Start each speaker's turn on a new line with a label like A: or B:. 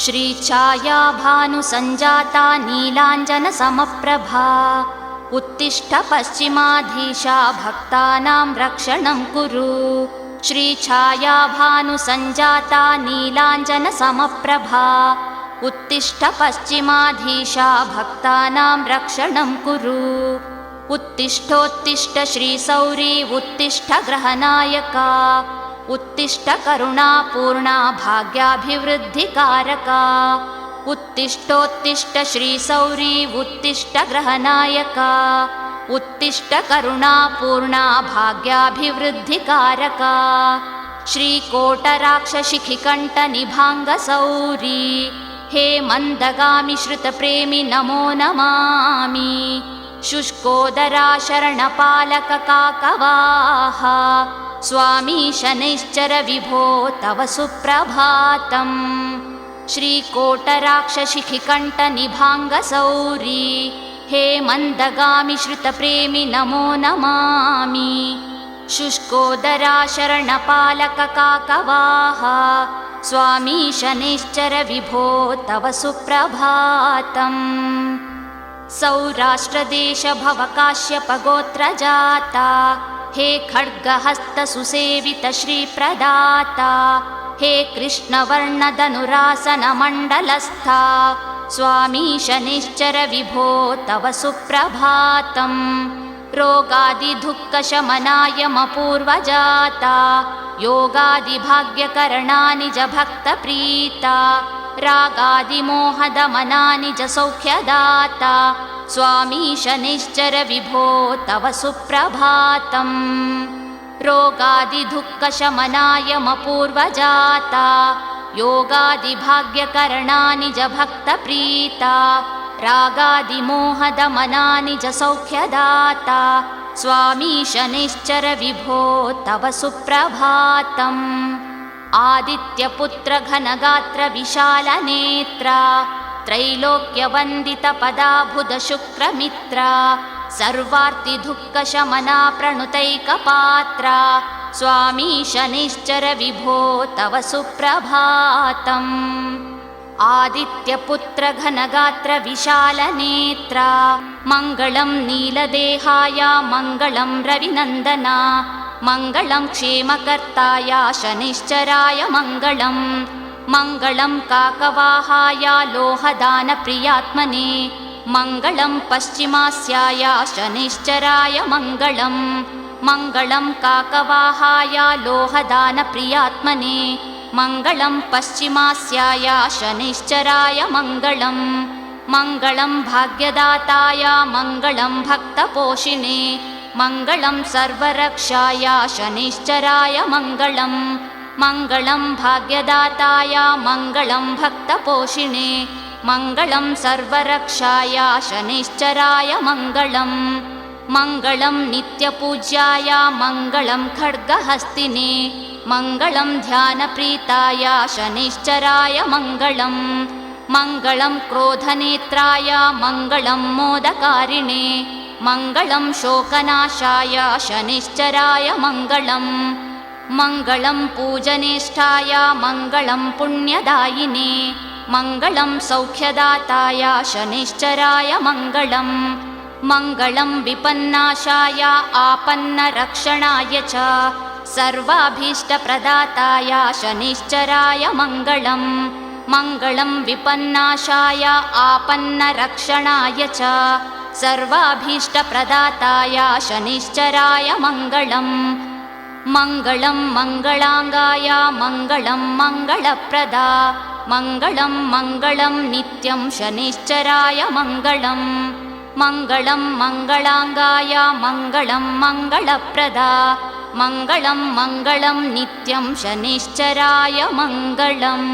A: श्रीछाया भानुसञ्जाता नीलाञ्जनसमप्रभा उत्तिष्ठ पश्चिमाधीशा भक्तानां रक्षणं कुरु। श्रीछाया भानुसञ्जाता नीलाञ्जनसमप्रभा उत्तिष्ठ पश्चिमाधीशा भक्तानां रक्षणं कुरु। उत्तिष्ठोत्तिष्ठ श्रीसौरी उत्तिष्ठ ग्रहनायका उत्तिष्ठ करुणापूर्णा भाग्याभिवृद्धिकारका। उत्तिष्ठोत्तिष्ठ श्रीसौरी उत्तिष्ठ ग्रहनायका उत्तिष्ठ करुणापूर्णा भाग्याभिवृद्धिकारका। श्रीकोटराक्षशिखिकण्ठनिभाङ्गसौरी हे मन्दगामि श्रुतप्रेमि नमो नमामि। शुष्कोदरा शरणपालककाकवाहा स्वामी शनैश्चर विभो तव सुप्रभातम्। श्रीकोटराक्षशिखिकण्ठनिभाङ्गसौरी हे मन्दगामि श्रुतप्रेमि नमो नमामि। शुष्कोदरा शरणपालककाकवाहा स्वामी शनैश्चर विभो तव सुप्रभातम्। सौराष्ट्रदेश भव काश्यपगोत्रजाता हे खड्गहस्त सुसेवित श्रीप्रदाता हे कृष्णवर्णधनुरासनमण्डलस्था स्वामी शनैश्चर विभो तव सुप्रभातम्। रोगादिदुःखशमनाय मपूर्वजाता योगादिभाग्यकरणा निज भक्तप्रीता रागादिमोहदमना निज सौख्यदाता स्वामी शनैश्चर विभो तव सुप्रभातम्। रोगादिदुःखशमनाय मपूर्वजाता योगादिभाग्यकरणा निज भक्तप्रीता रागादिमोहदमना निज सौख्यदाता स्वामी शनैश्चर विभो तव सुप्रभातम्। आदित्यपुत्र घनगात्र विशालनेत्रा त्रैलोक्यवन्दितपदाबुध शुक्रमित्रा सर्वार्तिदुःखशमना प्रणुतैकपात्रा स्वामी शनैश्चर विभो तव सुप्रभातम्। आदित्यपुत्र घनगात्र विशालनेत्रा मङ्गलं नीलदेहाय मङ्गलं रविनन्दना मङ्गलं क्षेमकर्ताय शनैश्चराय मङ्गलं मङ्गलं काकवाहाय लोहदानप्रियात्मने मङ्गलं पश्चिमास्याय शनैश्चराय मङ्गलं मङ्गलं काकवाहाय लोहदानप्रियात्मने मङ्गलं पश्चिमास्याय शनैश्चराय मङ्गलं मङ्गलं भाग्यदाताय मङ्गलं भक्तपोषिणे मङ्गलं सर्वरक्षाय शनैश्चराय मङ्गलं मङ्गलं भाग्यदाताय मङ्गलं भक्तपोषिणे मङ्गलं सर्वरक्षाय शनैश्चराय मङ्गलं मङ्गलं नित्यपूज्याय मङ्गलं खड्गहस्तिने मङ्गलं ध्यानप्रीताय शनैश्चराय मङ्गलं मङ्गलं क्रोधनेत्राय मङ्गलं मोदकारिणे मङ्गलं शोकनाशाय शनैश्चराय मङ्गलं मङ्गलं पूजनेष्ठाय मङ्गलं पुण्यदायिने मङ्गलं सौख्यदाताय शनैश्चराय मङ्गलं मङ्गलं विपन्नाशाय आपन्नरक्षणाय च सर्वाभीष्टप्रदाताय शनैश्चराय मङ्गलं मङ्गलं विपन्नाशाय आपन्नरक्षणाय च सर्वाभीष्टप्रदाताय शनैश्चराय मङ्गलं मङ्गलं मङ्गलाङ्गाय मङ्गलं मङ्गलप्रदा मङ्गलं मङ्गलं नित्यं शनैश्चराय मङ्गलं मङ्गलं मङ्गलाङ्गाय मङ्गलं मङ्गलप्रदा मङ्गलं मङ्गलं नित्यं शनैश्चराय मङ्गलम्।